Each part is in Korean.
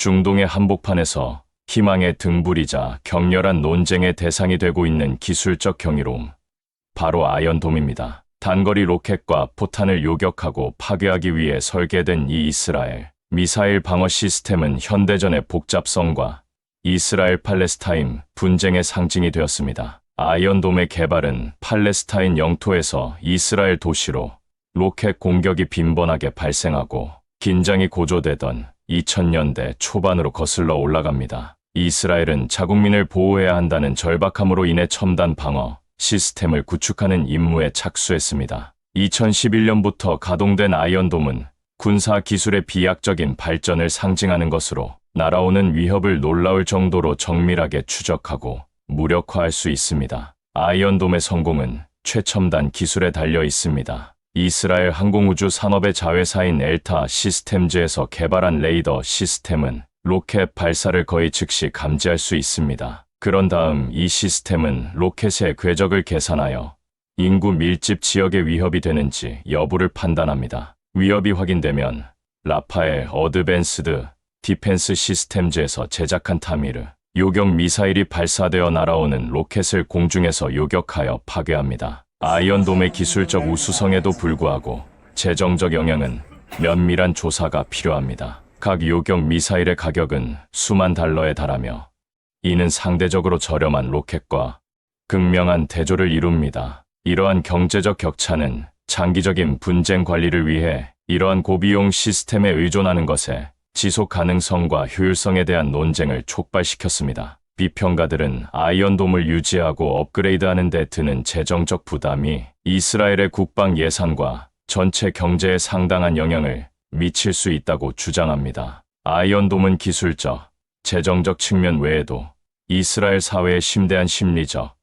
중동의 한복판에서 희망의 등불이자 격렬한 논쟁의 대상이 되고 있는 기술적 경이로움, 바로 아이언돔입니다. 단거리 로켓과 포탄을 요격하고 파괴하기 위해 설계된 이 이스라엘 미사일 방어 시스템은 현대전의 복잡성과 이스라엘 팔레스타인 분쟁의 상징이 되었습니다. 아이언돔의 개발은 팔레스타인 영토에서 이스라엘 도시로 로켓 공격이 빈번하게 발생하고 긴장이 고조되던 2000년대 초반으로 거슬러 올라갑니다. 이스라엘은 자국민을 보호해야 한다는 절박함으로 인해 첨단 방어 시스템을 구축하는 임무에 착수했습니다. 2011년부터 가동된 아이언돔은 군사 기술의 비약적인 발전을 상징하는 것으로 날아오는 위협을 놀라울 정도로 정밀하게 추적하고 무력화할 수 있습니다. 아이언돔의 성공은 최첨단 기술에 달려 있습니다. 이스라엘 항공우주 산업의 자회사인 엘타 시스템즈에서 개발한 레이더 시스템은 로켓 발사를 거의 즉시 감지할 수 있습니다. 그런 다음 이 시스템은 로켓의 궤적을 계산하여 인구 밀집 지역에 위협이 되는지 여부를 판단합니다. 위협이 확인되면 라파엘 어드밴스드 디펜스 시스템즈에서 제작한 타미르 요격 미사일이 발사되어 날아오는 로켓을 공중에서 요격하여 파괴합니다. 아이언돔의 기술적 우수성에도 불구하고 재정적 영향은 면밀한 조사가 필요합니다. 각 요격 미사일의 가격은 수만 달러에 달하며 이는 상대적으로 저렴한 로켓과 극명한 대조를 이룹니다. 이러한 경제적 격차는 장기적인 분쟁 관리를 위해 이러한 고비용 시스템에 의존하는 것에 지속 가능성과 효율성에 대한 논쟁을 촉발시켰습니다. 비평가들은 아이언돔을 유지하고 업그레이드하는 데 드는 재정적 부담이 이스라엘의 국방 예산과 전체 경제에 상당한 영향을 미칠 수 있다고 주장합니다. 아이언돔은 기술적, 재정적 측면 외에도 이스라엘 사회에 심대한 심리적,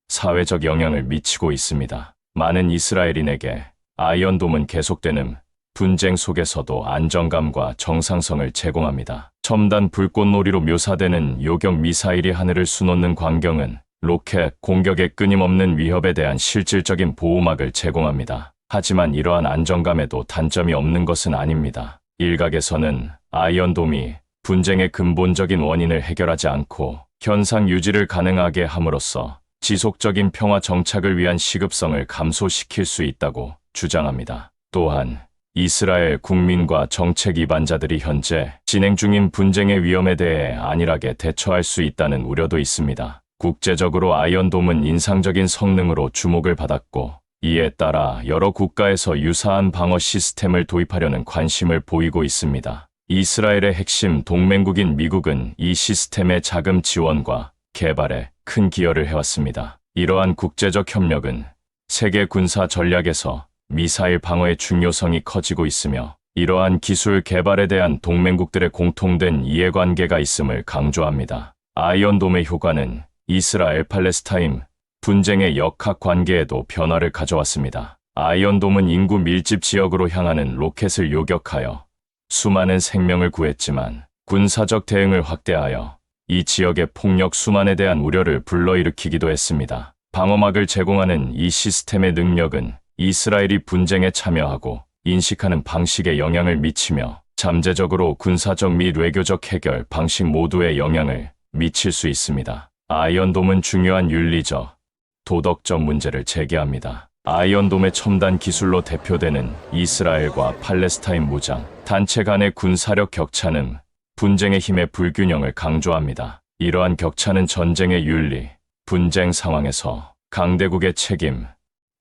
사회적 영향을 미치고 있습니다. 많은 이스라엘인에게 아이언돔은 계속되는 분쟁 속에서도 안정감과 정상성을 제공합니다. 첨단 불꽃놀이로 묘사되는 요격 미사일이 하늘을 수놓는 광경은 로켓 공격의 끊임없는 위협에 대한 실질적인 보호막을 제공합니다. 하지만 이러한 안정감에도 단점이 없는 것은 아닙니다. 일각에서는 아이언돔이 분쟁의 근본적인 원인을 해결하지 않고 현상 유지를 가능하게 함으로써 지속적인 평화 정착을 위한 시급성을 감소시킬 수 있다고 주장합니다. 또한 이스라엘 국민과 정책 이반자들이 현재 진행 중인 분쟁의 위험에 대해 안일하게 대처할 수 있다는 우려도 있습니다. 국제적으로 아이언돔은 인상적인 성능으로 주목을 받았고 이에 따라 여러 국가에서 유사한 방어 시스템을 도입하려는 관심을 보이고 있습니다. 이스라엘의 핵심 동맹국인 미국은 이 시스템의 자금 지원과 개발에 큰 기여를 해왔습니다. 이러한 국제적 협력은 세계 군사 전략에서 미사일 방어의 중요성이 커지고 있으며 이러한 기술 개발에 대한 동맹국들의 공통된 이해관계가 있음을 강조합니다. 아이언돔의 효과는 이스라엘 팔레스타인 분쟁의 역학관계에도 변화를 가져왔습니다. 아이언돔은 인구 밀집 지역으로 향하는 로켓을 요격하여 수많은 생명을 구했지만 군사적 대응을 확대하여 이 지역의 폭력 순환에 대한 우려를 불러일으키기도 했습니다. 방어막을 제공하는 이 시스템의 능력은 이스라엘이 분쟁에 참여하고 인식하는 방식에 영향을 미치며 잠재적으로 군사적 및 외교적 해결 방식 모두에 영향을 미칠 수 있습니다. 아이언돔은 중요한 윤리적, 도덕적 문제를 제기합니다. 아이언돔의 첨단 기술로 대표되는 이스라엘과 팔레스타인 무장 단체 간의 군사력 격차는 분쟁의 힘의 불균형을 강조합니다. 이러한 격차는 전쟁의 윤리, 분쟁 상황에서 강대국의 책임,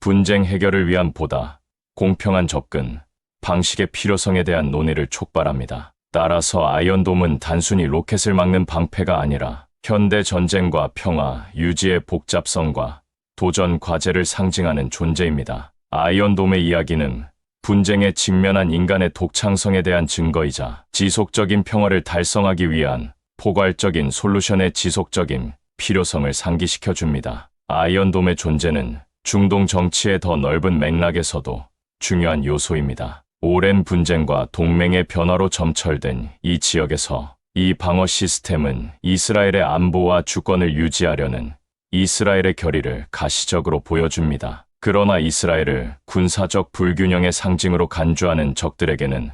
분쟁 해결을 위한 보다 공평한 접근, 방식의 필요성에 대한 논의를 촉발합니다. 따라서 아이언돔은 단순히 로켓을 막는 방패가 아니라 현대 전쟁과 평화, 유지의 복잡성과 도전 과제를 상징하는 존재입니다. 아이언돔의 이야기는 분쟁에 직면한 인간의 독창성에 대한 증거이자 지속적인 평화를 달성하기 위한 포괄적인 솔루션의 지속적인 필요성을 상기시켜 줍니다. 아이언돔의 존재는 중동 정치의 더 넓은 맥락에서도 중요한 요소입니다. 오랜 분쟁과 동맹의 변화로 점철된 이 지역에서 이 방어 시스템은 이스라엘의 안보와 주권을 유지하려는 이스라엘의 결의를 가시적으로 보여줍니다. 그러나 이스라엘을 군사적 불균형의 상징으로 간주하는 적들에게는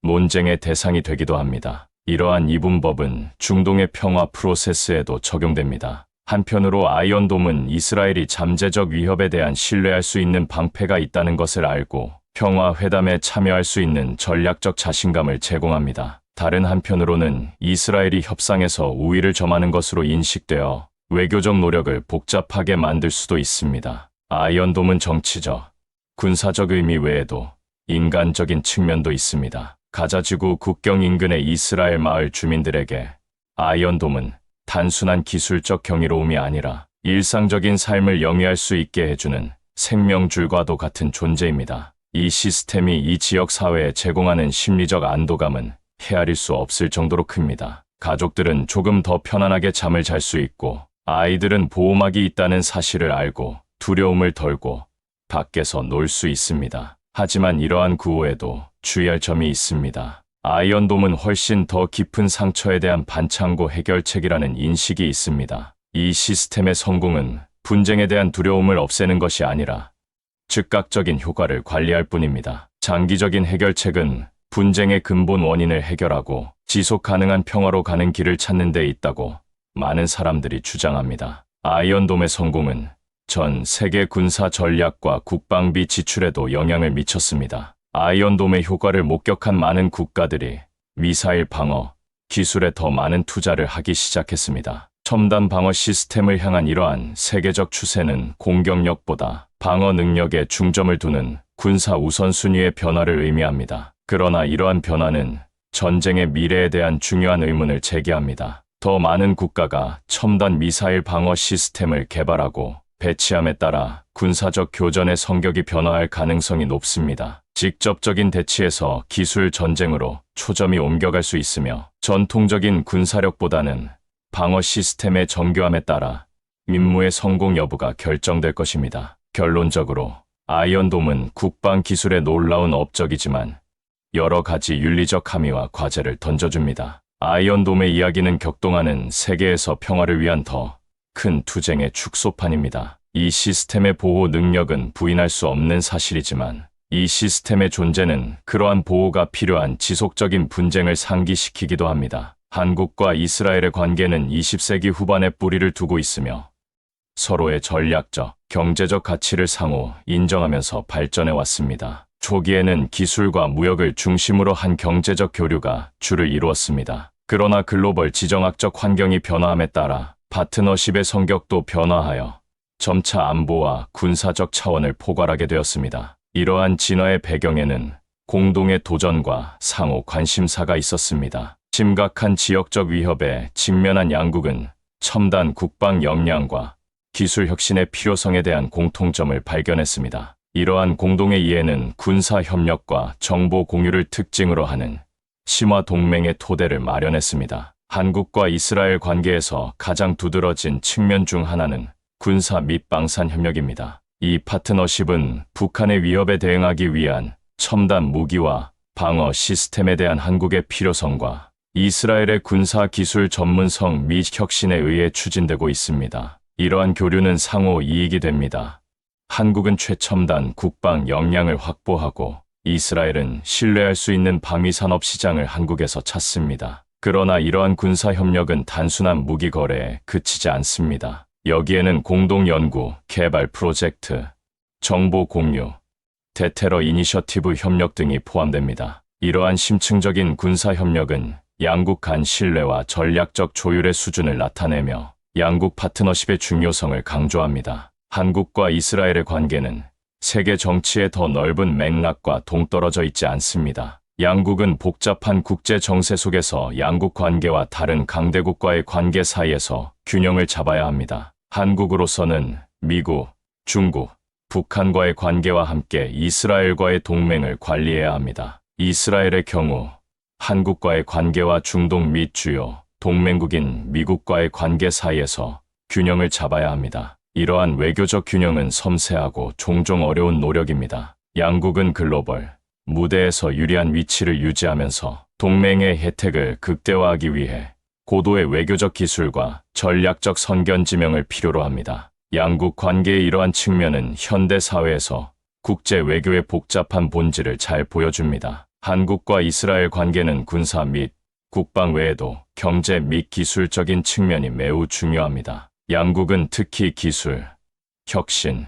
논쟁의 대상이 되기도 합니다. 이러한 이분법은 중동의 평화 프로세스에도 적용됩니다. 한편으로 아이언돔은 이스라엘이 잠재적 위협에 대한 신뢰할 수 있는 방패가 있다는 것을 알고 평화 회담에 참여할 수 있는 전략적 자신감을 제공합니다. 다른 한편으로는 이스라엘이 협상에서 우위를 점하는 것으로 인식되어 외교적 노력을 복잡하게 만들 수도 있습니다. 아이언돔은 정치적, 군사적 의미 외에도 인간적인 측면도 있습니다. 가자지구 국경 인근의 이스라엘 마을 주민들에게 아이언돔은 단순한 기술적 경이로움이 아니라 일상적인 삶을 영위할 수 있게 해주는 생명줄과도 같은 존재입니다. 이 시스템이 이 지역 사회에 제공하는 심리적 안도감은 헤아릴 수 없을 정도로 큽니다. 가족들은 조금 더 편안하게 잠을 잘 수 있고 아이들은 보호막이 있다는 사실을 알고 두려움을 덜고 밖에서 놀 수 있습니다. 하지만 이러한 구호에도 주의할 점이 있습니다. 아이언돔은 훨씬 더 깊은 상처에 대한 반창고 해결책이라는 인식이 있습니다. 이 시스템의 성공은 분쟁에 대한 두려움을 없애는 것이 아니라 즉각적인 효과를 관리할 뿐입니다. 장기적인 해결책은 분쟁의 근본 원인을 해결하고 지속 가능한 평화로 가는 길을 찾는 데 있다고 많은 사람들이 주장합니다. 아이언돔의 성공은 전 세계 군사 전략과 국방비 지출에도 영향을 미쳤습니다. 아이언돔의 효과를 목격한 많은 국가들이 미사일 방어 기술에 더 많은 투자를 하기 시작했습니다. 첨단 방어 시스템을 향한 이러한 세계적 추세는 공격력보다 방어 능력에 중점을 두는 군사 우선순위의 변화를 의미합니다. 그러나 이러한 변화는 전쟁의 미래에 대한 중요한 의문을 제기합니다. 더 많은 국가가 첨단 미사일 방어 시스템을 개발하고 배치함에 따라 군사적 교전의 성격이 변화할 가능성이 높습니다. 직접적인 대치에서 기술 전쟁으로 초점이 옮겨갈 수 있으며 전통적인 군사력보다는 방어 시스템의 정교함에 따라 임무의 성공 여부가 결정될 것입니다. 결론적으로 아이언돔은 국방 기술의 놀라운 업적이지만 여러 가지 윤리적 함의와 과제를 던져줍니다. 아이언돔의 이야기는 격동하는 세계에서 평화를 위한 더 큰 투쟁의 축소판입니다. 이 시스템의 보호 능력은 부인할 수 없는 사실이지만 이 시스템의 존재는 그러한 보호가 필요한 지속적인 분쟁을 상기시키기도 합니다. 한국과 이스라엘의 관계는 20세기 후반에 뿌리를 두고 있으며 서로의 전략적, 경제적 가치를 상호 인정하면서 발전해 왔습니다. 초기에는 기술과 무역을 중심으로 한 경제적 교류가 주를 이루었습니다. 그러나 글로벌 지정학적 환경이 변화함에 따라 파트너십의 성격도 변화하여 점차 안보와 군사적 차원을 포괄하게 되었습니다. 이러한 진화의 배경에는 공동의 도전과 상호 관심사가 있었습니다. 심각한 지역적 위협에 직면한 양국은 첨단 국방 역량과 기술 혁신의 필요성에 대한 공통점을 발견했습니다. 이러한 공동의 이해는 군사 협력과 정보 공유를 특징으로 하는 심화 동맹의 토대를 마련했습니다. 한국과 이스라엘 관계에서 가장 두드러진 측면 중 하나는 군사 및 방산 협력입니다. 이 파트너십은 북한의 위협에 대응하기 위한 첨단 무기와 방어 시스템에 대한 한국의 필요성과 이스라엘의 군사 기술 전문성 및 혁신에 의해 추진되고 있습니다. 이러한 교류는 상호 이익이 됩니다. 한국은 최첨단 국방 역량을 확보하고 이스라엘은 신뢰할 수 있는 방위 산업 시장을 한국에서 찾습니다. 그러나 이러한 군사 협력은 단순한 무기 거래에 그치지 않습니다. 여기에는 공동 연구, 개발 프로젝트, 정보 공유, 대테러 이니셔티브 협력 등이 포함됩니다. 이러한 심층적인 군사 협력은 양국 간 신뢰와 전략적 조율의 수준을 나타내며 양국 파트너십의 중요성을 강조합니다. 한국과 이스라엘의 관계는 세계 정치의 더 넓은 맥락과 동떨어져 있지 않습니다. 양국은 복잡한 국제 정세 속에서 양국 관계와 다른 강대국과의 관계 사이에서 균형을 잡아야 합니다. 한국으로서는 미국, 중국, 북한과의 관계와 함께 이스라엘과의 동맹을 관리해야 합니다. 이스라엘의 경우 한국과의 관계와 중동 및 주요 동맹국인 미국과의 관계 사이에서 균형을 잡아야 합니다. 이러한 외교적 균형은 섬세하고 종종 어려운 노력입니다. 양국은 글로벌 무대에서 유리한 위치를 유지하면서 동맹의 혜택을 극대화하기 위해 고도의 외교적 기술과 전략적 선견지명을 필요로 합니다. 양국 관계의 이러한 측면은 현대 사회에서 국제 외교의 복잡한 본질을 잘 보여줍니다. 한국과 이스라엘 관계는 군사 및 국방 외에도 경제 및 기술적인 측면이 매우 중요합니다. 양국은 특히 기술, 혁신,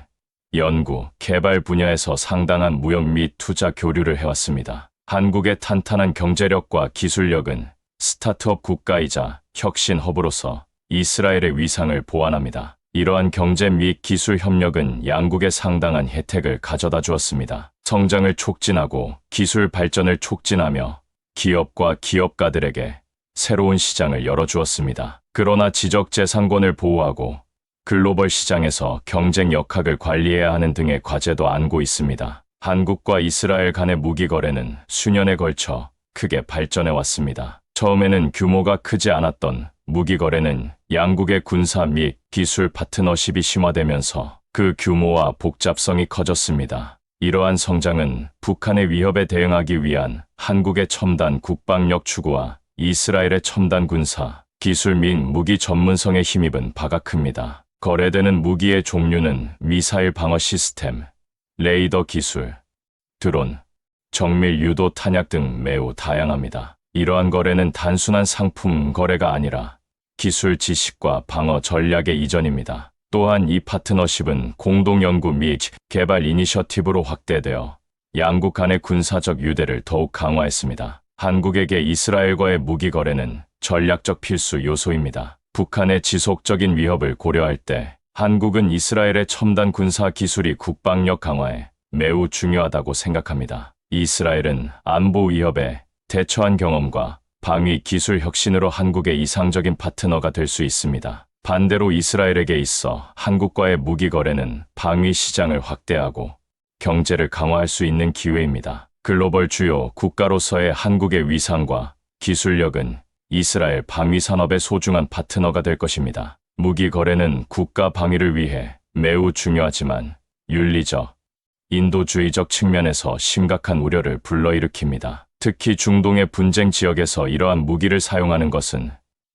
연구, 개발 분야에서 상당한 무역 및 투자 교류를 해왔습니다. 한국의 탄탄한 경제력과 기술력은 스타트업 국가이자 혁신 허브로서 이스라엘의 위상을 보완합니다. 이러한 경제 및 기술 협력은 양국에 상당한 혜택을 가져다 주었습니다. 성장을 촉진하고 기술 발전을 촉진하며 기업과 기업가들에게 새로운 시장을 열어주었습니다. 그러나 지적재산권을 보호하고 글로벌 시장에서 경쟁 역학을 관리해야 하는 등의 과제도 안고 있습니다. 한국과 이스라엘 간의 무기 거래는 수년에 걸쳐 크게 발전해 왔습니다. 처음에는 규모가 크지 않았던 무기 거래는 양국의 군사 및 기술 파트너십이 심화되면서 그 규모와 복잡성이 커졌습니다. 이러한 성장은 북한의 위협에 대응하기 위한 한국의 첨단 국방력 추구와 이스라엘의 첨단 군사, 기술 및 무기 전문성에 힘입은 바가 큽니다. 거래되는 무기의 종류는 미사일 방어 시스템, 레이더 기술, 드론, 정밀 유도 탄약 등 매우 다양합니다. 이러한 거래는 단순한 상품 거래가 아니라 기술 지식과 방어 전략의 이전입니다. 또한 이 파트너십은 공동 연구 및 개발 이니셔티브로 확대되어 양국 간의 군사적 유대를 더욱 강화했습니다. 한국에게 이스라엘과의 무기 거래는 전략적 필수 요소입니다. 북한의 지속적인 위협을 고려할 때 한국은 이스라엘의 첨단 군사 기술이 국방력 강화에 매우 중요하다고 생각합니다. 이스라엘은 안보 위협에 대처한 경험과 방위 기술 혁신으로 한국의 이상적인 파트너가 될 수 있습니다. 반대로 이스라엘에게 있어 한국과의 무기 거래는 방위 시장을 확대하고 경제를 강화할 수 있는 기회입니다. 글로벌 주요 국가로서의 한국의 위상과 기술력은 이스라엘 방위 산업의 소중한 파트너가 될 것입니다. 무기 거래는 국가 방위를 위해 매우 중요하지만 윤리적, 인도주의적 측면에서 심각한 우려를 불러일으킵니다. 특히 중동의 분쟁 지역에서 이러한 무기를 사용하는 것은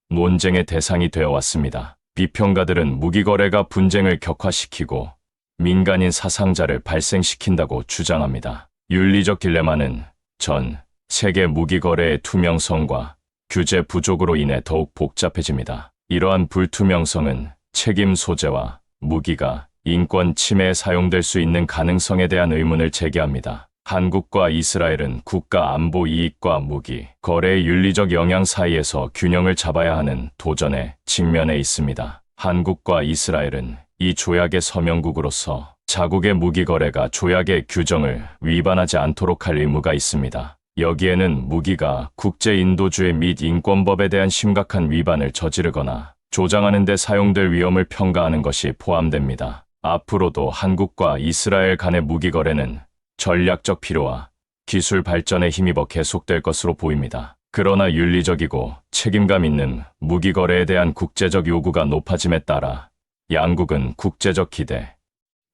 논쟁의 대상이 되어 왔습니다. 비평가들은 무기 거래가 분쟁을 격화시키고 민간인 사상자를 발생시킨다고 주장합니다. 윤리적 딜레마는 전 세계 무기 거래의 투명성과 규제 부족으로 인해 더욱 복잡해집니다. 이러한 불투명성은 책임 소재와 무기가 인권 침해에 사용될 수 있는 가능성에 대한 의문을 제기합니다. 한국과 이스라엘은 국가 안보 이익과 무기, 거래의 윤리적 영향 사이에서 균형을 잡아야 하는 도전에 직면해 있습니다. 한국과 이스라엘은 이 조약의 서명국으로서 자국의 무기 거래가 조약의 규정을 위반하지 않도록 할 의무가 있습니다. 여기에는 무기가 국제 인도주의 및 인권법에 대한 심각한 위반을 저지르거나 조장하는 데 사용될 위험을 평가하는 것이 포함됩니다. 앞으로도 한국과 이스라엘 간의 무기 거래는 전략적 필요와 기술 발전에 힘입어 계속될 것으로 보입니다. 그러나 윤리적이고 책임감 있는 무기 거래에 대한 국제적 요구가 높아짐에 따라 양국은 국제적 기대,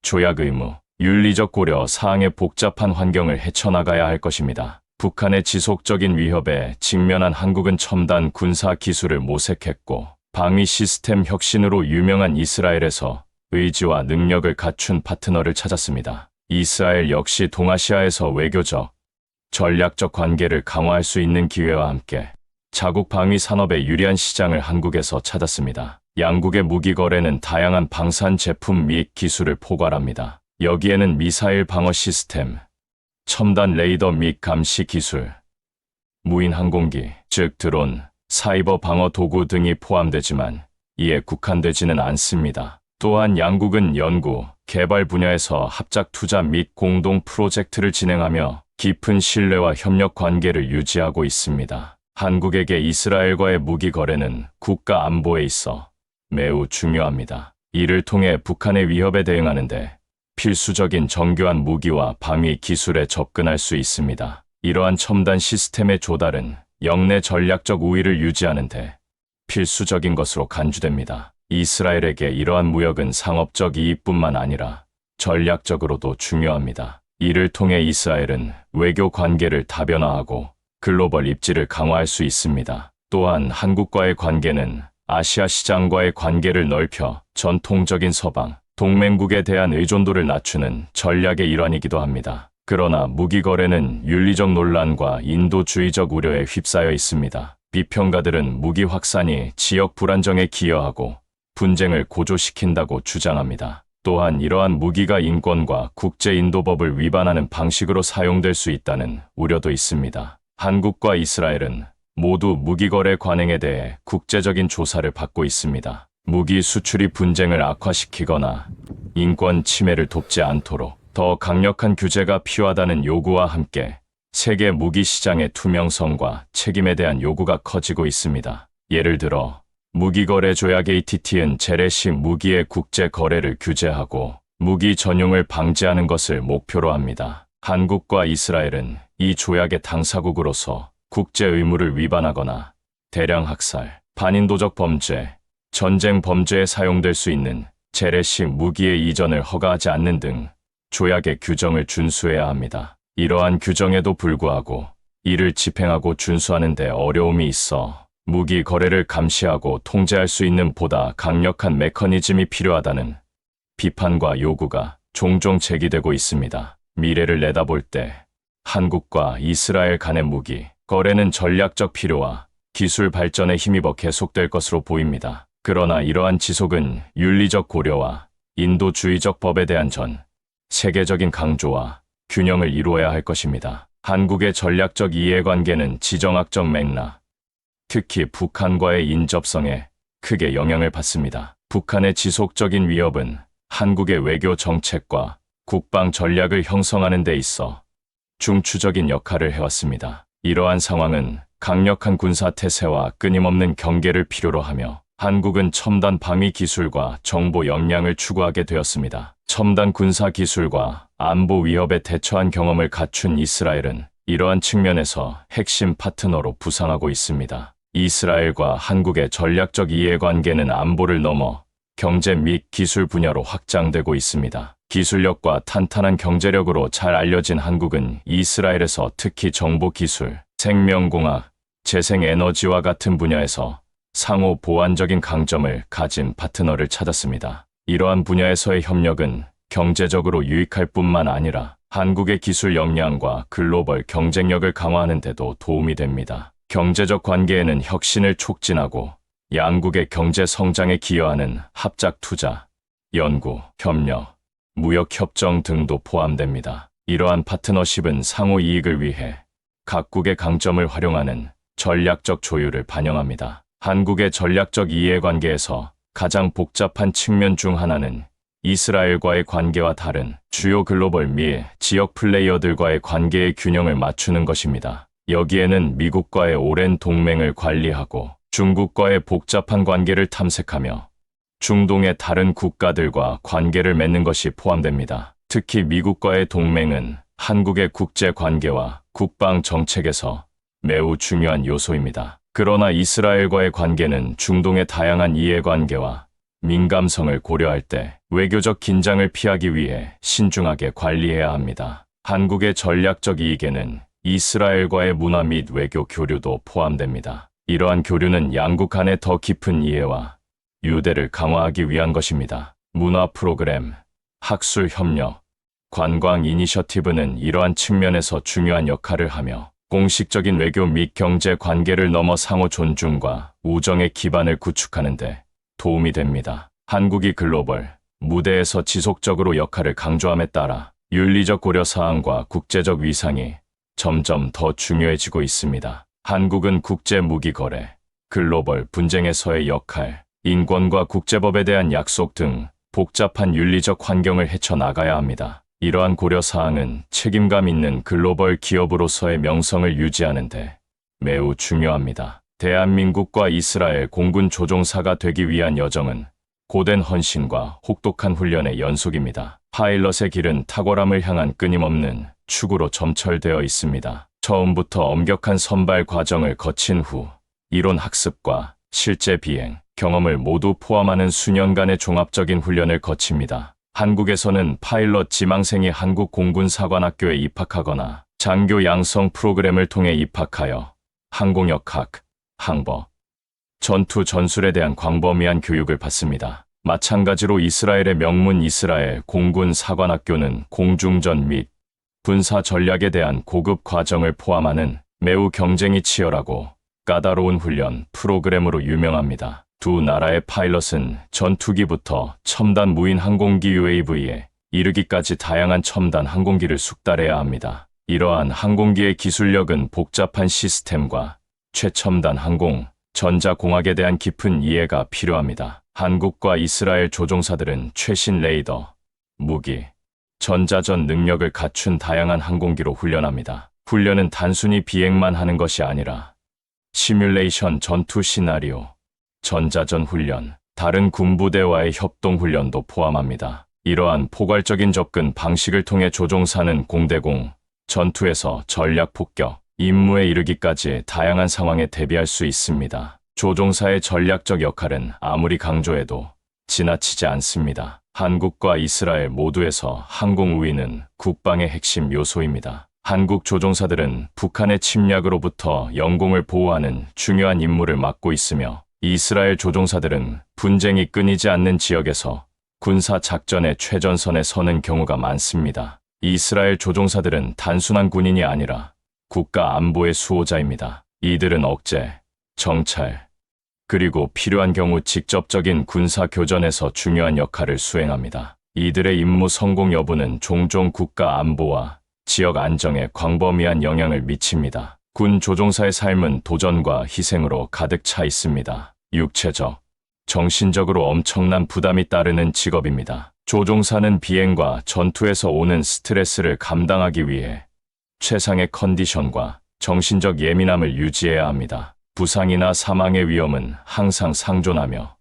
조약 의무, 윤리적 고려 사항의 복잡한 환경을 헤쳐나가야 할 것입니다. 북한의 지속적인 위협에 직면한 한국은 첨단 군사 기술을 모색했고 방위 시스템 혁신으로 유명한 이스라엘에서 의지와 능력을 갖춘 파트너를 찾았습니다. 이스라엘 역시 동아시아에서 외교적, 전략적 관계를 강화할 수 있는 기회와 함께 자국 방위 산업의 유리한 시장을 한국에서 찾았습니다. 양국의 무기 거래는 다양한 방산 제품 및 기술을 포괄합니다. 여기에는 미사일 방어 시스템, 첨단 레이더 및 감시 기술, 무인 항공기, 즉 드론, 사이버 방어 도구 등이 포함되지만 이에 국한되지는 않습니다. 또한 양국은 연구, 개발 분야에서 합작 투자 및 공동 프로젝트를 진행하며 깊은 신뢰와 협력 관계를 유지하고 있습니다. 한국에게 이스라엘과의 무기 거래는 국가 안보에 있어 매우 중요합니다. 이를 통해 북한의 위협에 대응하는데 필수적인 정교한 무기와 방위 기술에 접근할 수 있습니다. 이러한 첨단 시스템의 조달은 영내 전략적 우위를 유지하는 데 필수적인 것으로 간주됩니다. 이스라엘에게 이러한 무역은 상업적 이익뿐만 아니라 전략적으로도 중요합니다. 이를 통해 이스라엘은 외교 관계를 다변화하고 글로벌 입지를 강화할 수 있습니다. 또한 한국과의 관계는 아시아 시장과의 관계를 넓혀 전통적인 서방, 동맹국에 대한 의존도를 낮추는 전략의 일환이기도 합니다. 그러나 무기 거래는 윤리적 논란과 인도주의적 우려에 휩싸여 있습니다. 비평가들은 무기 확산이 지역 불안정에 기여하고 분쟁을 고조시킨다고 주장합니다. 또한 이러한 무기가 인권과 국제인도법을 위반하는 방식으로 사용될 수 있다는 우려도 있습니다. 한국과 이스라엘은 모두 무기거래 관행에 대해 국제적인 조사를 받고 있습니다. 무기 수출이 분쟁을 악화시키거나 인권 침해를 돕지 않도록 더 강력한 규제가 필요하다는 요구와 함께 세계 무기 시장의 투명성과 책임에 대한 요구가 커지고 있습니다. 예를 들어 무기거래 조약 ATT는 재래식 무기의 국제 거래를 규제하고 무기 전용을 방지하는 것을 목표로 합니다. 한국과 이스라엘은 이 조약의 당사국으로서 국제 의무를 위반하거나 대량 학살, 반인도적 범죄, 전쟁 범죄에 사용될 수 있는 재래식 무기의 이전을 허가하지 않는 등 조약의 규정을 준수해야 합니다. 이러한 규정에도 불구하고 이를 집행하고 준수하는 데 어려움이 있어 무기 거래를 감시하고 통제할 수 있는 보다 강력한 메커니즘이 필요하다는 비판과 요구가 종종 제기되고 있습니다. 미래를 내다볼 때 한국과 이스라엘 간의 무기 거래는 전략적 필요와 기술 발전에 힘입어 계속될 것으로 보입니다. 그러나 이러한 지속은 윤리적 고려와 인도주의적 법에 대한 전 세계적인 강조와 균형을 이루어야 할 것입니다. 한국의 전략적 이해관계는 지정학적 맥락, 특히 북한과의 인접성에 크게 영향을 받습니다. 북한의 지속적인 위협은 한국의 외교 정책과 국방 전략을 형성하는 데 있어 중추적인 역할을 해왔습니다. 이러한 상황은 강력한 군사 태세와 끊임없는 경계를 필요로 하며 한국은 첨단 방위 기술과 정보 역량을 추구하게 되었습니다. 첨단 군사 기술과 안보 위협에 대처한 경험을 갖춘 이스라엘은 이러한 측면에서 핵심 파트너로 부상하고 있습니다. 이스라엘과 한국의 전략적 이해관계는 안보를 넘어 경제 및 기술 분야로 확장되고 있습니다. 기술력과 탄탄한 경제력으로 잘 알려진 한국은 이스라엘에서 특히 정보기술, 생명공학, 재생에너지와 같은 분야에서 상호 보완적인 강점을 가진 파트너를 찾았습니다. 이러한 분야에서의 협력은 경제적으로 유익할 뿐만 아니라 한국의 기술 역량과 글로벌 경쟁력을 강화하는 데도 도움이 됩니다. 경제적 관계에는 혁신을 촉진하고 양국의 경제 성장에 기여하는 합작 투자, 연구, 협력, 무역 협정 등도 포함됩니다. 이러한 파트너십은 상호 이익을 위해 각국의 강점을 활용하는 전략적 조율을 반영합니다. 한국의 전략적 이해관계에서 가장 복잡한 측면 중 하나는 이스라엘과의 관계와 다른 주요 글로벌 및 지역 플레이어들과의 관계의 균형을 맞추는 것입니다. 여기에는 미국과의 오랜 동맹을 관리하고 중국과의 복잡한 관계를 탐색하며 중동의 다른 국가들과 관계를 맺는 것이 포함됩니다. 특히 미국과의 동맹은 한국의 국제 관계와 국방 정책에서 매우 중요한 요소입니다. 그러나 이스라엘과의 관계는 중동의 다양한 이해관계와 민감성을 고려할 때 외교적 긴장을 피하기 위해 신중하게 관리해야 합니다. 한국의 전략적 이익에는 이스라엘과의 문화 및 외교 교류도 포함됩니다. 이러한 교류는 양국 간의 더 깊은 이해와 유대를 강화하기 위한 것입니다. 문화 프로그램, 학술 협력, 관광 이니셔티브는 이러한 측면에서 중요한 역할을 하며 공식적인 외교 및 경제 관계를 넘어 상호 존중과 우정의 기반을 구축하는 데 도움이 됩니다. 한국이 글로벌 무대에서 지속적으로 역할을 강조함에 따라 윤리적 고려사항과 국제적 위상이 점점 더 중요해지고 있습니다. 한국은 국제 무기 거래, 글로벌 분쟁에서의 역할, 인권과 국제법에 대한 약속 등 복잡한 윤리적 환경을 헤쳐나가야 합니다. 이러한 고려사항은 책임감 있는 글로벌 기업으로서의 명성을 유지하는 데 매우 중요합니다. 대한민국과 이스라엘 공군 조종사가 되기 위한 여정은 고된 헌신과 혹독한 훈련의 연속입니다. 파일럿의 길은 탁월함을 향한 끊임없는 추구로 점철되어 있습니다. 처음부터 엄격한 선발 과정을 거친 후 이론 학습과 실제 비행, 경험을 모두 포함하는 수년간의 종합적인 훈련을 거칩니다. 한국에서는 파일럿 지망생이 한국 공군사관학교에 입학하거나 장교 양성 프로그램을 통해 입학하여 항공역학, 항법, 전투 전술에 대한 광범위한 교육을 받습니다. 마찬가지로 이스라엘의 명문 이스라엘 공군사관학교는 공중전 및 군사 전략에 대한 고급 과정을 포함하는 매우 경쟁이 치열하고 까다로운 훈련 프로그램으로 유명합니다. 두 나라의 파일럿은 전투기부터 첨단 무인 항공기 UAV에 이르기까지 다양한 첨단 항공기를 숙달해야 합니다. 이러한 항공기의 기술력은 복잡한 시스템과 최첨단 항공, 전자공학에 대한 깊은 이해가 필요합니다. 한국과 이스라엘 조종사들은 최신 레이더, 무기, 전자전 능력을 갖춘 다양한 항공기로 훈련합니다. 훈련은 단순히 비행만 하는 것이 아니라 시뮬레이션 전투 시나리오, 전자전 훈련, 다른 군부대와의 협동 훈련도 포함합니다. 이러한 포괄적인 접근 방식을 통해 조종사는 공대공, 전투에서 전략 폭격, 임무에 이르기까지 다양한 상황에 대비할 수 있습니다. 조종사의 전략적 역할은 아무리 강조해도 지나치지 않습니다. 한국과 이스라엘 모두에서 항공 우위는 국방의 핵심 요소입니다. 한국 조종사들은 북한의 침략으로부터 영공을 보호하는 중요한 임무를 맡고 있으며 이스라엘 조종사들은 분쟁이 끊이지 않는 지역에서 군사 작전의 최전선에 서는 경우가 많습니다. 이스라엘 조종사들은 단순한 군인이 아니라 국가 안보의 수호자입니다. 이들은 억제, 정찰, 그리고 필요한 경우 직접적인 군사 교전에서 중요한 역할을 수행합니다. 이들의 임무 성공 여부는 종종 국가 안보와 지역 안정에 광범위한 영향을 미칩니다. 군 조종사의 삶은 도전과 희생으로 가득 차 있습니다. 육체적, 정신적으로 엄청난 부담이 따르는 직업입니다. 조종사는 비행과 전투에서 오는 스트레스를 감당하기 위해 최상의 컨디션과 정신적 예민함을 유지해야 합니다. 부상이나 사망의 위험은 항상 상존하며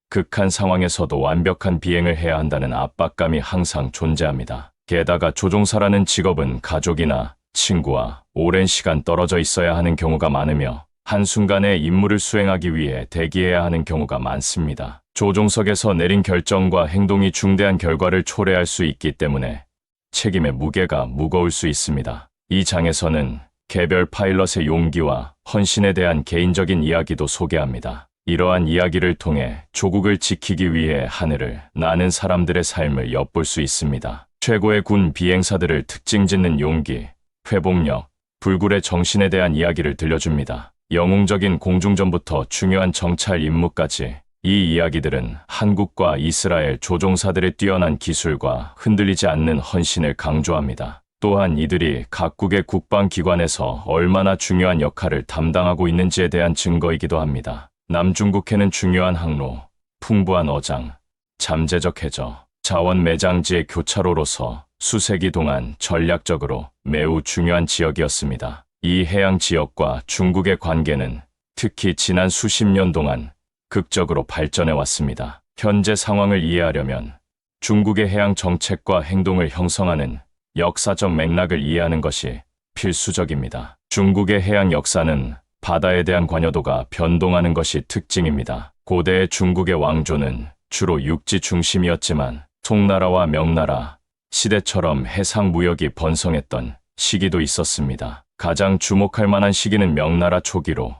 극한 상황에서도 완벽한 비행을 해야 한다는 압박감이 항상 존재합니다. 게다가 조종사라는 직업은 가족이나 친구와 오랜 시간 떨어져 있어야 하는 경우가 많으며 한순간에 임무를 수행하기 위해 대기해야 하는 경우가 많습니다. 조종석에서 내린 결정과 행동이 중대한 결과를 초래할 수 있기 때문에 책임의 무게가 무거울 수 있습니다. 이 장에서는 개별 파일럿의 용기와 헌신에 대한 개인적인 이야기도 소개합니다. 이러한 이야기를 통해 조국을 지키기 위해 하늘을 나는 사람들의 삶을 엿볼 수 있습니다. 최고의 군 비행사들을 특징짓는 용기, 회복력, 불굴의 정신에 대한 이야기를 들려줍니다. 영웅적인 공중전부터 중요한 정찰 임무까지 이 이야기들은 한국과 이스라엘 조종사들의 뛰어난 기술과 흔들리지 않는 헌신을 강조합니다. 또한 이들이 각국의 국방기관에서 얼마나 중요한 역할을 담당하고 있는지에 대한 증거이기도 합니다. 남중국해는 중요한 항로, 풍부한 어장, 잠재적 해저, 자원 매장지의 교차로로서 수세기 동안 전략적으로 매우 중요한 지역이었습니다. 이 해양 지역과 중국의 관계는 특히 지난 수십 년 동안 극적으로 발전해 왔습니다. 현재 상황을 이해하려면 중국의 해양 정책과 행동을 형성하는 역사적 맥락을 이해하는 것이 필수적입니다. 중국의 해양 역사는 바다에 대한 관여도가 변동하는 것이 특징입니다. 고대의 중국의 왕조는 주로 육지 중심이었지만 송나라와 명나라 시대처럼 해상 무역이 번성했던 시기도 있었습니다. 가장 주목할 만한 시기는 명나라 초기로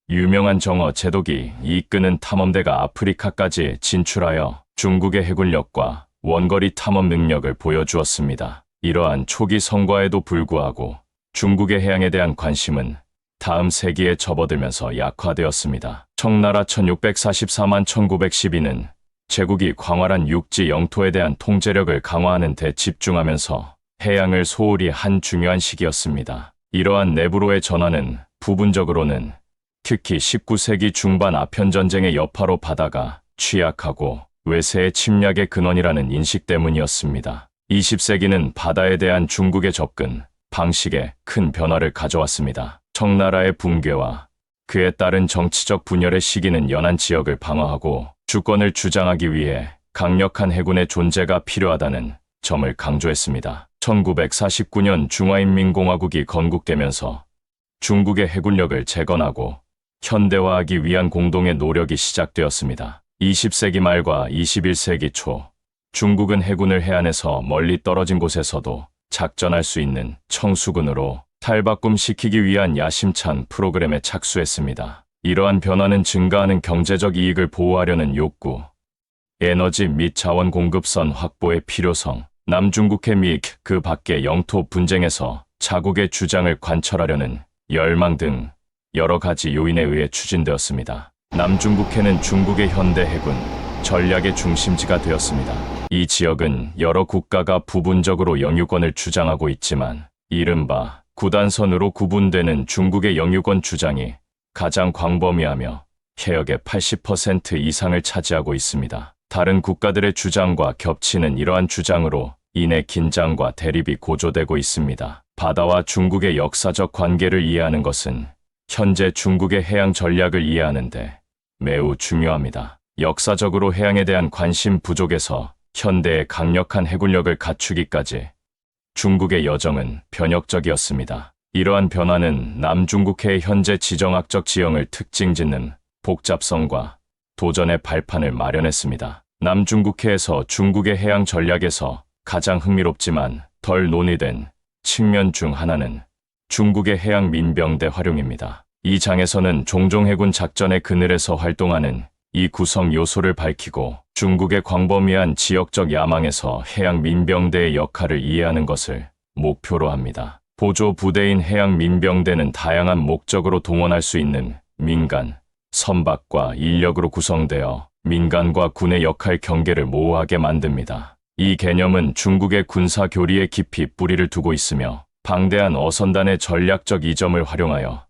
유명한 정어 제독이 이끄는 탐험대가 아프리카까지 진출하여 중국의 해군력과 원거리 탐험 능력을 보여주었습니다. 이러한 초기 성과에도 불구하고 중국의 해양에 대한 관심은 다음 세기에 접어들면서 약화되었습니다. 청나라 1644만 1912는 제국이 광활한 육지 영토에 대한 통제력을 강화하는 데 집중하면서 해양을 소홀히 한 중요한 시기였습니다. 이러한 내부로의 전환은 부분적으로는 특히 19세기 중반 아편전쟁의 여파로 바다가 취약하고 외세의 침략의 근원이라는 인식 때문이었습니다. 20세기는 바다에 대한 중국의 접근, 방식에 큰 변화를 가져왔습니다. 청나라의 붕괴와 그에 따른 정치적 분열의 시기는 연안 지역을 방어하고 주권을 주장하기 위해 강력한 해군의 존재가 필요하다는 점을 강조했습니다. 1949년 중화인민공화국이 건국되면서 중국의 해군력을 재건하고 현대화하기 위한 공동의 노력이 시작되었습니다. 20세기 말과 21세기 초, 중국은 해군을 해안에서 멀리 떨어진 곳에서도 작전할 수 있는 청수군으로 탈바꿈시키기 위한 야심찬 프로그램에 착수했습니다. 이러한 변화는 증가하는 경제적 이익을 보호하려는 욕구, 에너지 및 자원 공급선 확보의 필요성, 남중국해 및 그 밖의 영토 분쟁에서 자국의 주장을 관철하려는 열망 등 여러 가지 요인에 의해 추진되었습니다. 남중국해는 중국의 현대 해군 전략의 중심지가 되었습니다. 이 지역은 여러 국가가 부분적으로 영유권을 주장하고 있지만 이른바 구단선으로 구분되는 중국의 영유권 주장이 가장 광범위하며 해역의 80% 이상을 차지하고 있습니다. 다른 국가들의 주장과 겹치는 이러한 주장으로 인해 긴장과 대립이 고조되고 있습니다. 바다와 중국의 역사적 관계를 이해하는 것은 현재 중국의 해양 전략을 이해하는데 매우 중요합니다. 역사적으로 해양에 대한 관심 부족에서 현대의 강력한 해군력을 갖추기까지 중국의 여정은 변혁적이었습니다. 이러한 변화는 남중국해의 현재 지정학적 지형을 특징짓는 복잡성과 도전의 발판을 마련했습니다. 남중국해에서 중국의 해양 전략에서 가장 흥미롭지만 덜 논의된 측면 중 하나는 중국의 해양 민병대 활용입니다. 이 장에서는 종종 해군 작전의 그늘에서 활동하는 이 구성 요소를 밝히고 중국의 광범위한 지역적 야망에서 해양 민병대의 역할을 이해하는 것을 목표로 합니다. 보조 부대인 해양 민병대는 다양한 목적으로 동원할 수 있는 민간, 선박과 인력으로 구성되어 민간과 군의 역할 경계를 모호하게 만듭니다. 이 개념은 중국의 군사 교리에 깊이 뿌리를 두고 있으며 방대한 어선단의 전략적 이점을 활용하여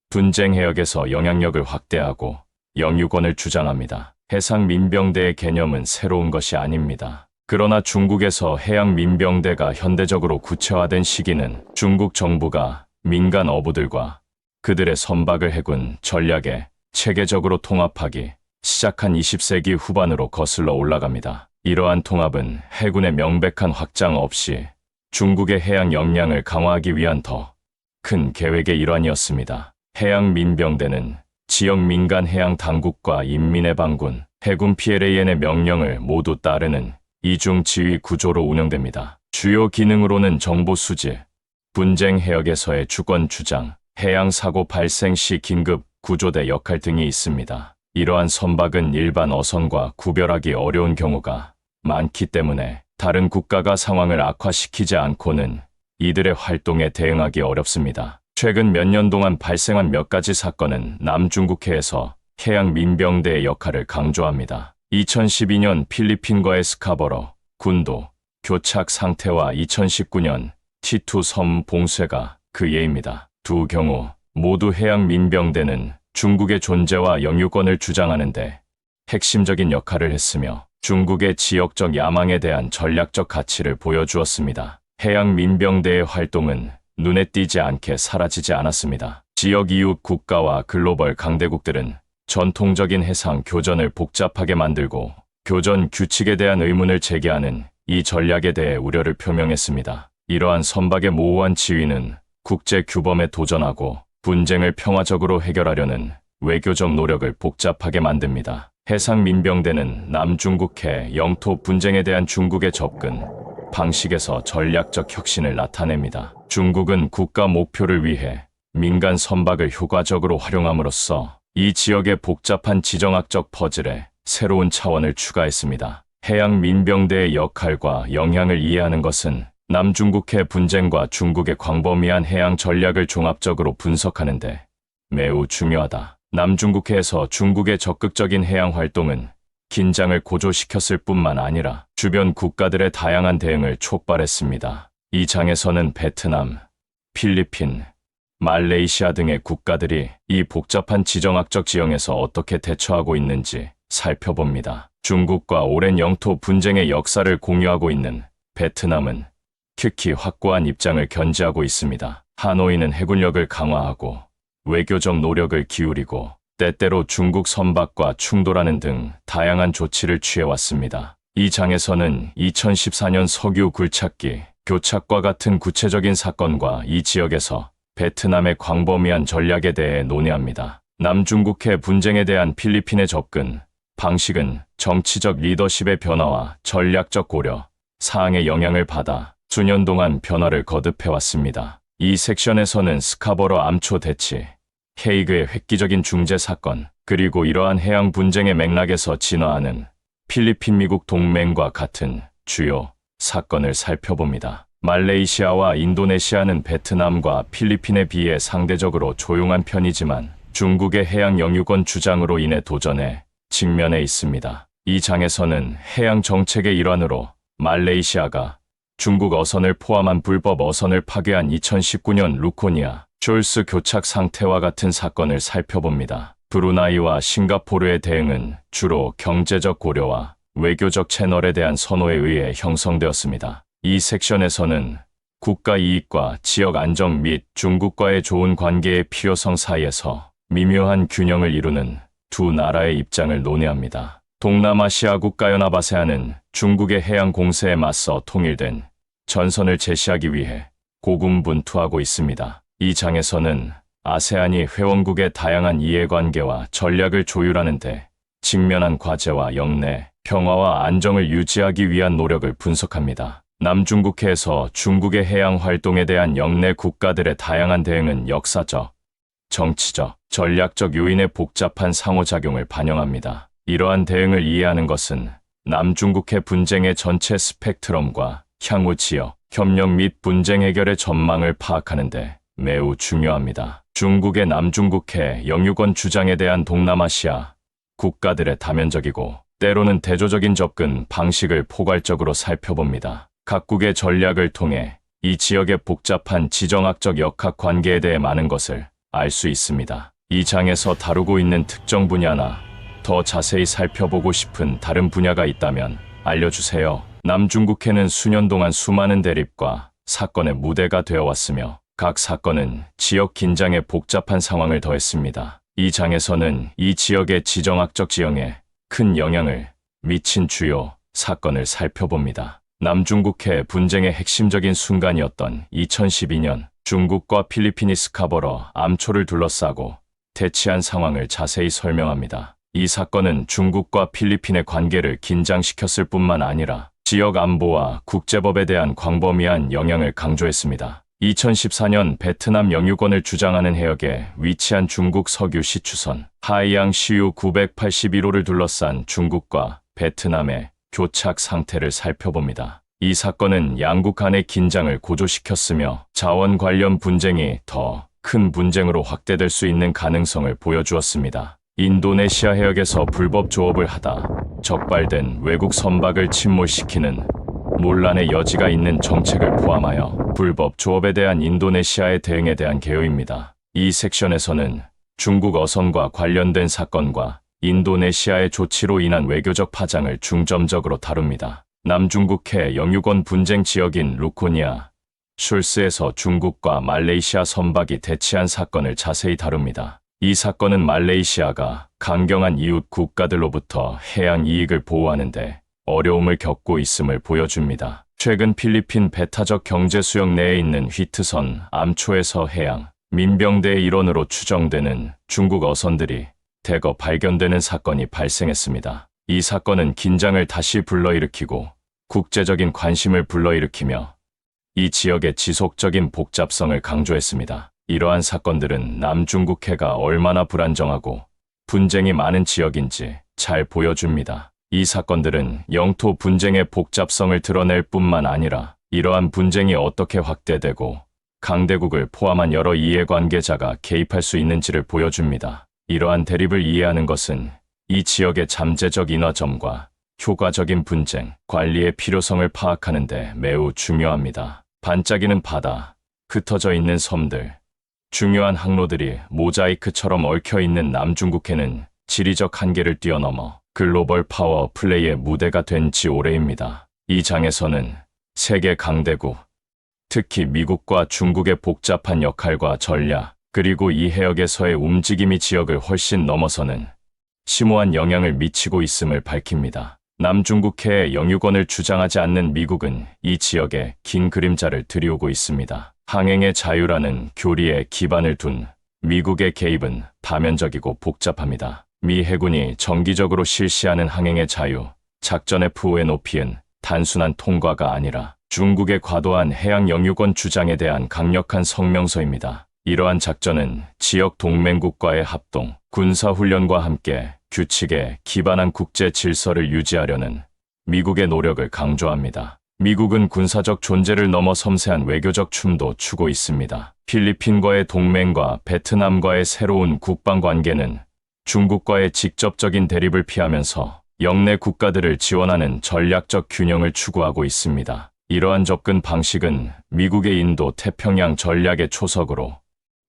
분쟁 해역에서 영향력을 확대하고 영유권을 주장합니다. 해상 민병대의 개념은 새로운 것이 아닙니다. 그러나 중국에서 해양 민병대가 현대적으로 구체화된 시기는 중국 정부가 민간 어부들과 그들의 선박을 해군 전략에 체계적으로 통합하기 시작한 20세기 후반으로 거슬러 올라갑니다. 이러한 통합은 해군의 명백한 확장 없이 중국의 해양 역량을 강화하기 위한 더 큰 계획의 일환이었습니다. 해양 민병대는 지역 민간 해양 당국과 인민의 방군, 해군 PLAN의 명령을 모두 따르는 이중 지휘 구조로 운영됩니다. 주요 기능으로는 정보 수집, 분쟁 해역에서의 주권 주장, 해양 사고 발생 시 긴급 구조대 역할 등이 있습니다. 이러한 선박은 일반 어선과 구별하기 어려운 경우가 많기 때문에 다른 국가가 상황을 악화시키지 않고는 이들의 활동에 대응하기 어렵습니다. 최근 몇 년 동안 발생한 몇 가지 사건은 남중국해에서 해양 민병대의 역할을 강조합니다. 2012년 필리핀과의 스카버러 군도 교착 상태와 2019년 T2 섬 봉쇄가 그 예입니다. 두 경우 모두 해양 민병대는 중국의 존재와 영유권을 주장하는데 핵심적인 역할을 했으며 중국의 지역적 야망에 대한 전략적 가치를 보여주었습니다. 해양 민병대의 활동은 눈에 띄지 않게 사라지지 않았습니다. 지역 이웃 국가와 글로벌 강대국들은 전통적인 해상 교전을 복잡하게 만들고 교전 규칙에 대한 의문을 제기하는 이 전략에 대해 우려를 표명했습니다. 이러한 선박의 모호한 지위는 국제 규범에 도전하고 분쟁을 평화적으로 해결하려는 외교적 노력을 복잡하게 만듭니다. 해상 민병대는 남중국해 영토 분쟁에 대한 중국의 접근 방식에서 전략적 혁신을 나타냅니다. 중국은 국가 목표를 위해 민간 선박을 효과적으로 활용함으로써 이 지역의 복잡한 지정학적 퍼즐에 새로운 차원을 추가했습니다. 해양 민병대의 역할과 영향을 이해하는 것은 남중국해 분쟁과 중국의 광범위한 해양 전략을 종합적으로 분석하는데 매우 중요하다. 남중국해에서 중국의 적극적인 해양 활동은 긴장을 고조시켰을 뿐만 아니라 주변 국가들의 다양한 대응을 촉발했습니다. 이 장에서는 베트남, 필리핀, 말레이시아 등의 국가들이 이 복잡한 지정학적 지형에서 어떻게 대처하고 있는지 살펴봅니다. 중국과 오랜 영토 분쟁의 역사를 공유하고 있는 베트남은 특히 확고한 입장을 견지하고 있습니다. 하노이는 해군력을 강화하고 외교적 노력을 기울이고 때때로 중국 선박과 충돌하는 등 다양한 조치를 취해왔습니다. 이 장에서는 2014년 석유 굴착기 교착과 같은 구체적인 사건과 이 지역에서 베트남의 광범위한 전략에 대해 논의합니다. 남중국해 분쟁에 대한 필리핀의 접근 방식은 정치적 리더십의 변화와 전략적 고려 사항의 영향을 받아 수년 동안 변화를 거듭해왔습니다. 이 섹션에서는 스카버러 암초 대치, 헤이그의 획기적인 중재 사건, 그리고 이러한 해양 분쟁의 맥락에서 진화하는 필리핀 미국 동맹과 같은 주요 사건을 살펴봅니다. 말레이시아와 인도네시아는 베트남과 필리핀에 비해 상대적으로 조용한 편이지만 중국의 해양 영유권 주장으로 인해 도전에 직면해 있습니다. 이 장에서는 해양 정책의 일환으로 말레이시아가 중국 어선을 포함한 불법 어선을 파괴한 2019년 루코니아 숄스 교착 상태와 같은 사건을 살펴봅니다. 브루나이와 싱가포르의 대응은 주로 경제적 고려와 외교적 채널에 대한 선호에 의해 형성되었습니다. 이 섹션에서는 국가 이익과 지역 안정 및 중국과의 좋은 관계의 필요성 사이에서 미묘한 균형을 이루는 두 나라의 입장을 논의합니다. 동남아시아 국가연합 아세안은 중국의 해양 공세에 맞서 통일된 전선을 제시하기 위해 고군분투하고 있습니다. 이 장에서는 아세안이 회원국의 다양한 이해관계와 전략을 조율하는 데 직면한 과제와 역내 평화와 안정을 유지하기 위한 노력을 분석합니다. 남중국해에서 중국의 해양 활동에 대한 역내 국가들의 다양한 대응은 역사적, 정치적, 전략적 요인의 복잡한 상호작용을 반영합니다. 이러한 대응을 이해하는 것은 남중국해 분쟁의 전체 스펙트럼과 향후 지역, 협력 및 분쟁 해결의 전망을 파악하는 데 매우 중요합니다. 중국의 남중국해 영유권 주장에 대한 동남아시아 국가들의 다면적이고 때로는 대조적인 접근 방식을 포괄적으로 살펴봅니다. 각국의 전략을 통해 이 지역의 복잡한 지정학적 역학 관계에 대해 많은 것을 알 수 있습니다. 이 장에서 다루고 있는 특정 분야나 더 자세히 살펴보고 싶은 다른 분야가 있다면 알려주세요. 남중국해는 수년 동안 수많은 대립과 사건의 무대가 되어 왔으며 각 사건은 지역 긴장의 복잡한 상황을 더했습니다. 이 장에서는 이 지역의 지정학적 지형에 큰 영향을 미친 주요 사건을 살펴봅니다. 남중국해 분쟁의 핵심적인 순간이었던 2012년 중국과 필리핀이 스카버러 암초를 둘러싸고 대치한 상황을 자세히 설명합니다. 이 사건은 중국과 필리핀의 관계를 긴장시켰을 뿐만 아니라 지역 안보와 국제법에 대한 광범위한 영향을 강조했습니다. 2014년 베트남 영유권을 주장하는 해역에 위치한 중국 석유 시추선 하이양 시유 981호를 둘러싼 중국과 베트남의 교착 상태를 살펴봅니다. 이 사건은 양국 간의 긴장을 고조시켰으며 자원 관련 분쟁이 더 큰 분쟁으로 확대될 수 있는 가능성을 보여주었습니다. 인도네시아 해역에서 불법 조업을 하다 적발된 외국 선박을 침몰시키는 논란의 여지가 있는 정책을 포함하여 불법 조업에 대한 인도네시아의 대응에 대한 개요입니다. 이 섹션에서는 중국 어선과 관련된 사건과 인도네시아의 조치로 인한 외교적 파장을 중점적으로 다룹니다. 남중국해 영유권 분쟁 지역인 루코니아, 숄스에서 중국과 말레이시아 선박이 대치한 사건을 자세히 다룹니다. 이 사건은 말레이시아가 강경한 이웃 국가들로부터 해양 이익을 보호하는데 어려움을 겪고 있음을 보여줍니다. 최근 필리핀 배타적 경제 수역 내에 있는 휘트선 암초에서 해양 민병대의 일원으로 추정되는 중국 어선들이 대거 발견되는 사건이 발생했습니다. 이 사건은 긴장을 다시 불러일으키고 국제적인 관심을 불러일으키며 이 지역의 지속적인 복잡성을 강조했습니다. 이러한 사건들은 남중국해가 얼마나 불안정하고 분쟁이 많은 지역인지 잘 보여줍니다. 이 사건들은 영토 분쟁의 복잡성을 드러낼 뿐만 아니라 이러한 분쟁이 어떻게 확대되고 강대국을 포함한 여러 이해관계자가 개입할 수 있는지를 보여줍니다. 이러한 대립을 이해하는 것은 이 지역의 잠재적 인화점과 효과적인 분쟁, 관리의 필요성을 파악하는 데 매우 중요합니다. 반짝이는 바다, 흩어져 있는 섬들, 중요한 항로들이 모자이크처럼 얽혀있는 남중국해는 지리적 한계를 뛰어넘어 글로벌 파워 플레이의 무대가 된 지 오래입니다. 이 장에서는 세계 강대국, 특히 미국과 중국의 복잡한 역할과 전략, 그리고 이 해역에서의 움직임이 지역을 훨씬 넘어서는 심오한 영향을 미치고 있음을 밝힙니다. 남중국해의 영유권을 주장하지 않는 미국은 이 지역에 긴 그림자를 들이우고 있습니다. 항행의 자유라는 교리에 기반을 둔 미국의 개입은 다면적이고 복잡합니다. 미 해군이 정기적으로 실시하는 항행의 자유, 작전의 푸의 높이는 단순한 통과가 아니라 중국의 과도한 해양 영유권 주장에 대한 강력한 성명서입니다. 이러한 작전은 지역 동맹국과의 합동, 군사훈련과 함께 규칙에 기반한 국제 질서를 유지하려는 미국의 노력을 강조합니다. 미국은 군사적 존재를 넘어 섬세한 외교적 춤도 추고 있습니다. 필리핀과의 동맹과 베트남과의 새로운 국방 관계는 중국과의 직접적인 대립을 피하면서 영내 국가들을 지원하는 전략적 균형을 추구하고 있습니다. 이러한 접근 방식은 미국의 인도 태평양 전략의 초석으로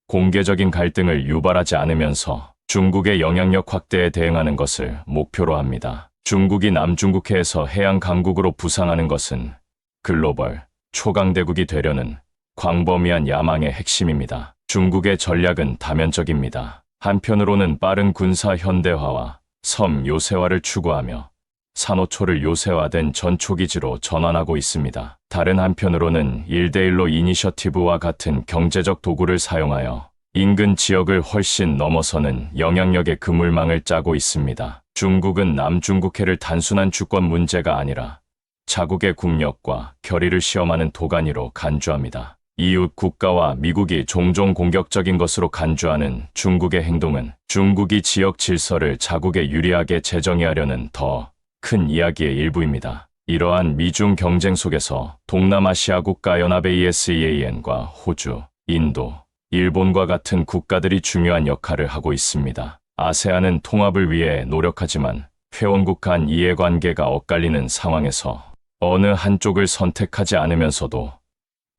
공개적인 갈등을 유발하지 않으면서 중국의 영향력 확대에 대응하는 것을 목표로 합니다. 중국이 남중국해에서 해양 강국으로 부상하는 것은 글로벌 초강대국이 되려는 광범위한 야망의 핵심입니다. 중국의 전략은 다면적입니다. 한편으로는 빠른 군사 현대화와 섬 요새화를 추구하며 산호초를 요새화된 전초기지로 전환하고 있습니다. 다른 한편으로는 1대1로 이니셔티브와 같은 경제적 도구를 사용하여 인근 지역을 훨씬 넘어서는 영향력의 그물망을 짜고 있습니다. 중국은 남중국해를 단순한 주권 문제가 아니라 자국의 국력과 결의를 시험하는 도가니로 간주합니다. 이웃 국가와 미국이 종종 공격적인 것으로 간주하는 중국의 행동은 중국이 지역 질서를 자국에 유리하게 재정의하려는 더 큰 이야기의 일부입니다. 이러한 미중 경쟁 속에서 동남아시아 국가연합의 ASEAN과 호주, 인도, 일본과 같은 국가들이 중요한 역할을 하고 있습니다. 아세안은 통합을 위해 노력하지만 회원국 간 이해관계가 엇갈리는 상황에서 어느 한쪽을 선택하지 않으면서도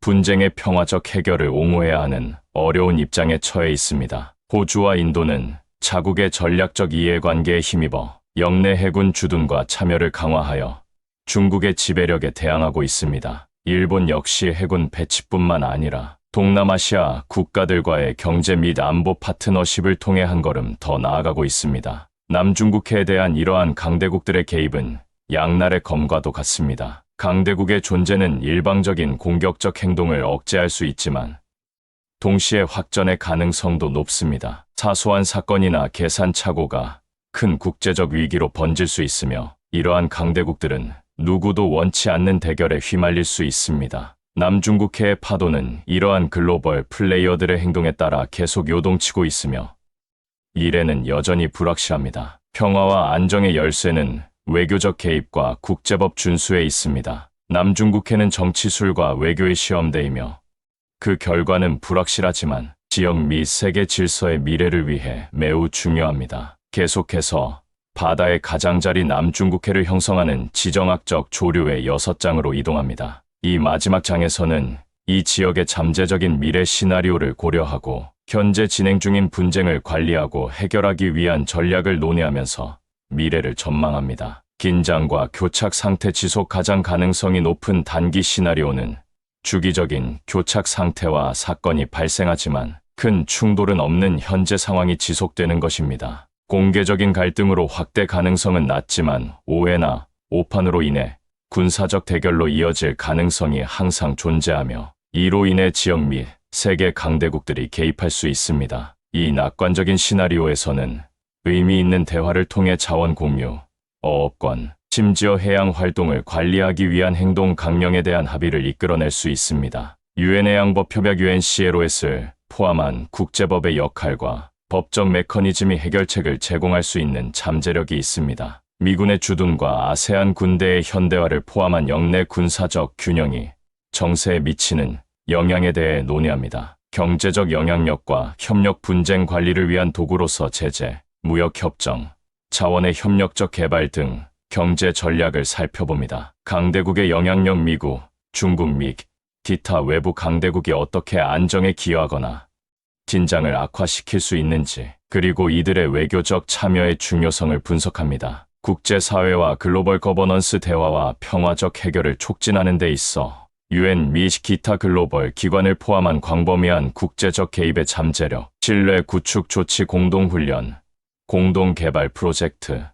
분쟁의 평화적 해결을 옹호해야 하는 어려운 입장에 처해 있습니다. 호주와 인도는 자국의 전략적 이해관계에 힘입어 영내 해군 주둔과 참여를 강화하여 중국의 지배력에 대항하고 있습니다. 일본 역시 해군 배치뿐만 아니라 동남아시아 국가들과의 경제 및 안보 파트너십을 통해 한 걸음 더 나아가고 있습니다. 남중국해에 대한 이러한 강대국들의 개입은 양날의 검과도 같습니다. 강대국의 존재는 일방적인 공격적 행동을 억제할 수 있지만 동시에 확전의 가능성도 높습니다. 사소한 사건이나 계산 착오가 큰 국제적 위기로 번질 수 있으며 이러한 강대국들은 누구도 원치 않는 대결에 휘말릴 수 있습니다. 남중국해의 파도는 이러한 글로벌 플레이어들의 행동에 따라 계속 요동치고 있으며 미래는 여전히 불확실합니다. 평화와 안정의 열쇠는 외교적 개입과 국제법 준수에 있습니다. 남중국해는 정치술과 외교의 시험대이며 그 결과는 불확실하지만 지역 및 세계 질서의 미래를 위해 매우 중요합니다. 계속해서 바다의 가장자리 남중국해를 형성하는 지정학적 조류의 6장으로 이동합니다. 이 마지막 장에서는 이 지역의 잠재적인 미래 시나리오를 고려하고 현재 진행 중인 분쟁을 관리하고 해결하기 위한 전략을 논의하면서 미래를 전망합니다. 긴장과 교착 상태 지속 가장 가능성이 높은 단기 시나리오는 주기적인 교착 상태와 사건이 발생하지만 큰 충돌은 없는 현재 상황이 지속되는 것입니다. 공개적인 갈등으로 확대 가능성은 낮지만 오해나 오판으로 인해 군사적 대결로 이어질 가능성이 항상 존재하며 이로 인해 지역 및 세계 강대국들이 개입할 수 있습니다. 이 낙관적인 시나리오에서는 의미 있는 대화를 통해 자원 공유, 어업권, 심지어 해양 활동을 관리하기 위한 행동 강령에 대한 합의를 이끌어낼 수 있습니다. 유엔 해양법 협약 UNCLOS를 포함한 국제법의 역할과 법적 메커니즘이 해결책을 제공할 수 있는 잠재력이 있습니다. 미군의 주둔과 아세안 군대의 현대화를 포함한 영내 군사적 균형이 정세에 미치는 영향에 대해 논의합니다. 경제적 영향력과 협력 분쟁 관리를 위한 도구로서 제재, 무역협정, 자원의 협력적 개발 등 경제 전략을 살펴봅니다. 강대국의 영향력 미국, 중국 및 기타 외부 강대국이 어떻게 안정에 기여하거나 긴장을 악화시킬 수 있는지, 그리고 이들의 외교적 참여의 중요성을 분석합니다. 국제사회와 글로벌 거버넌스 대화와 평화적 해결을 촉진하는 데 있어 UN 및 기타 글로벌 기관을 포함한 광범위한 국제적 개입의 잠재력, 신뢰 구축 조치 공동훈련, 공동개발 프로젝트,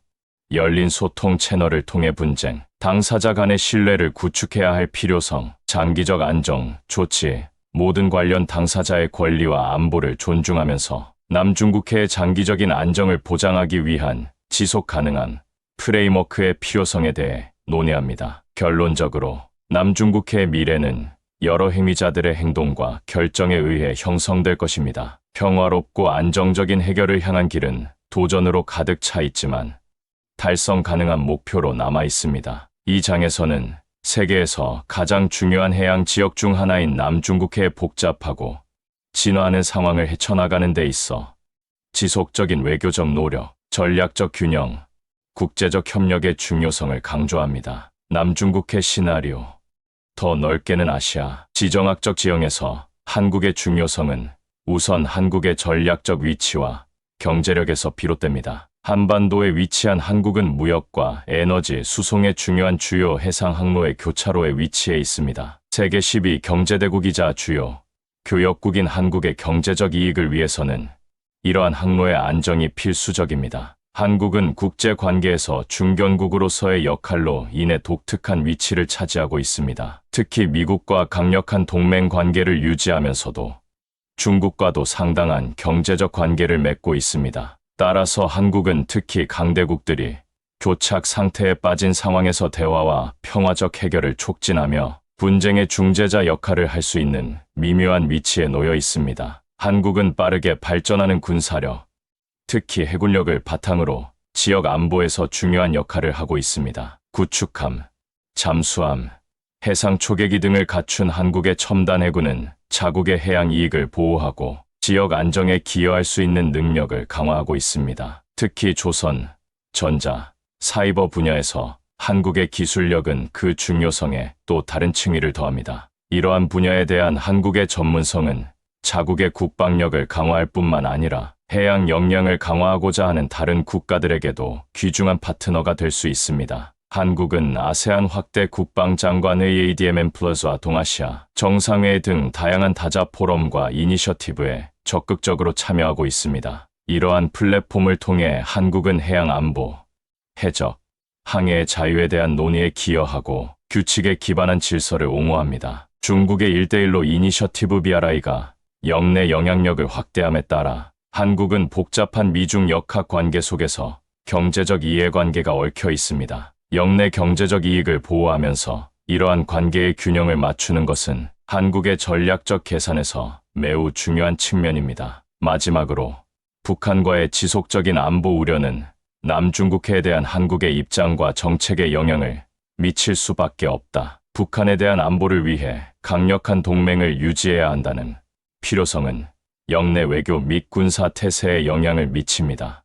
열린 소통 채널을 통해 분쟁, 당사자 간의 신뢰를 구축해야 할 필요성, 장기적 안정, 조치, 모든 관련 당사자의 권리와 안보를 존중하면서 남중국해의 장기적인 안정을 보장하기 위한 지속 가능한 프레임워크의 필요성에 대해 논의합니다. 결론적으로 남중국해의 미래는 여러 행위자들의 행동과 결정에 의해 형성될 것입니다. 평화롭고 안정적인 해결을 향한 길은 도전으로 가득 차 있지만 달성 가능한 목표로 남아 있습니다. 이 장에서는 세계에서 가장 중요한 해양 지역 중 하나인 남중국해의 복잡하고 진화하는 상황을 헤쳐나가는 데 있어 지속적인 외교적 노력, 전략적 균형, 국제적 협력의 중요성을 강조합니다. 남중국해 시나리오, 더 넓게는 아시아, 지정학적 지형에서 한국의 중요성은 우선 한국의 전략적 위치와 경제력에서 비롯됩니다. 한반도에 위치한 한국은 무역과 에너지, 수송의 중요한 주요 해상 항로의 교차로에 위치해 있습니다. 세계 10위 경제대국이자 주요 교역국인 한국의 경제적 이익을 위해서는 이러한 항로의 안정이 필수적입니다. 한국은 국제 관계에서 중견국으로서의 역할로 인해 독특한 위치를 차지하고 있습니다. 특히 미국과 강력한 동맹 관계를 유지하면서도 중국과도 상당한 경제적 관계를 맺고 있습니다. 따라서 한국은 특히 강대국들이 교착 상태에 빠진 상황에서 대화와 평화적 해결을 촉진하며 분쟁의 중재자 역할을 할 수 있는 미묘한 위치에 놓여 있습니다. 한국은 빠르게 발전하는 군사력, 특히 해군력을 바탕으로 지역 안보에서 중요한 역할을 하고 있습니다. 구축함, 잠수함, 해상 초계기 등을 갖춘 한국의 첨단 해군은 자국의 해양 이익을 보호하고 지역 안정에 기여할 수 있는 능력을 강화하고 있습니다. 특히 조선, 전자, 사이버 분야에서 한국의 기술력은 그 중요성에 또 다른 층위를 더합니다. 이러한 분야에 대한 한국의 전문성은 자국의 국방력을 강화할 뿐만 아니라 해양 역량을 강화하고자 하는 다른 국가들에게도 귀중한 파트너가 될 수 있습니다. 한국은 아세안 확대 국방장관의 ADMM 플러스와 동아시아, 정상회의 등 다양한 다자 포럼과 이니셔티브에 적극적으로 참여하고 있습니다. 이러한 플랫폼을 통해 한국은 해양 안보, 해적, 항해의 자유에 대한 논의에 기여하고 규칙에 기반한 질서를 옹호합니다. 중국의 1대1로 이니셔티브 BRI가 영내 영향력을 확대함에 따라 한국은 복잡한 미중 역학 관계 속에서 경제적 이해관계가 얽혀 있습니다. 영내 경제적 이익을 보호하면서 이러한 관계의 균형을 맞추는 것은 한국의 전략적 계산에서 매우 중요한 측면입니다. 마지막으로 북한과의 지속적인 안보 우려는 남중국해에 대한 한국의 입장과 정책에 영향을 미칠 수밖에 없다. 북한에 대한 안보를 위해 강력한 동맹을 유지해야 한다는 필요성은 영내 외교 및 군사 태세에 영향을 미칩니다.